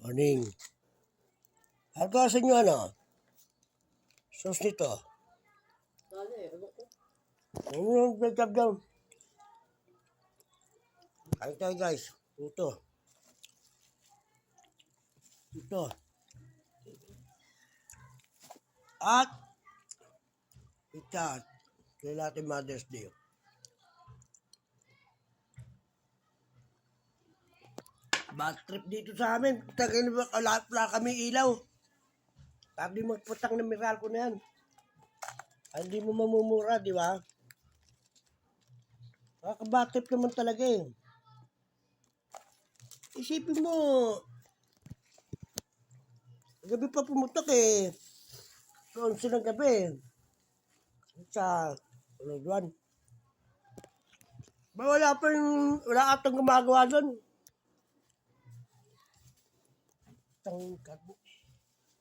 Morning. Ano sa inyo ano? Sauce nito. Ano yung nagtagdaw? Kain tayo guys. Ito. Ito. At itat. Kaya natin Mother's Day. Bad trip dito sa amin. Tagay wala kami ilaw. Sabi magputang ng Meralco na yan. Hindi mo mamumura, di ba? Nakaka-bad trip naman talaga eh. Isipin mo, gabi pa pumutok eh. 11 ng gabi. Sa, ano doon? Wala atang gumagawa doon.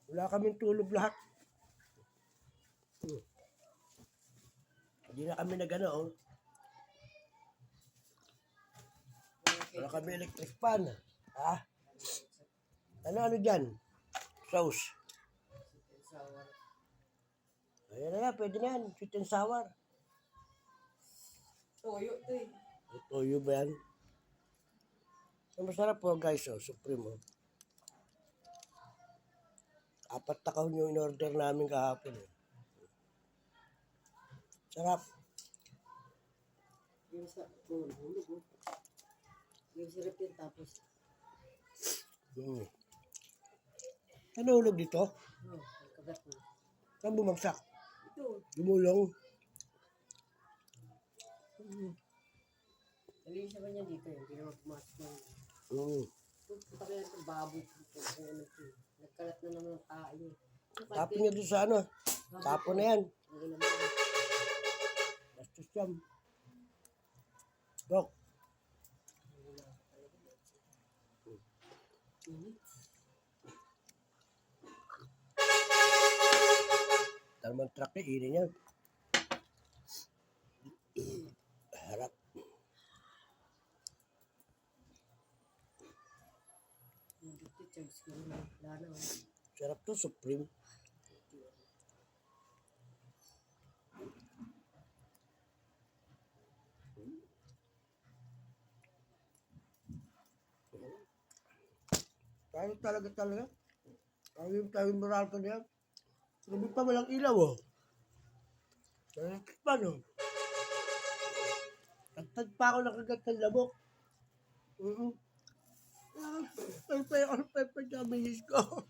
Wala kaming tulog lahat. Hindi na kami nag-ano, oh. Wala kami electric fan. Ha? Ano dyan? Sauce. Ayan na nga, pwede na yan. Sweet and sour. Toyo to eh. Toyo ba yan? Ang masarap po guys, oh. Supreme, oh. 4 takaw yung in-order namin kahapon. Eh. Sarap. Yung sa hulog oh. Yung sarap yun tapos. Ano hulog dito? Oh, kagat mo. Saan bumagsak? Ito. Gumulong. Alin sa kanya dito yung pinamamas mo. Punta kaya ito baboy. Nagkalat na naman ang tayo. Tapon niya doon sa ano. Tapon na yan. Bastos yan. Dok. Talman truck na ini niya. Harap. Sarap to, Supreme. Tayo talaga. Tayo moral ka niya. Gabi pa walang ilaw, oh. Paano? Tagtag pa ako nakagat ng labok. Ano pa yung misis ko?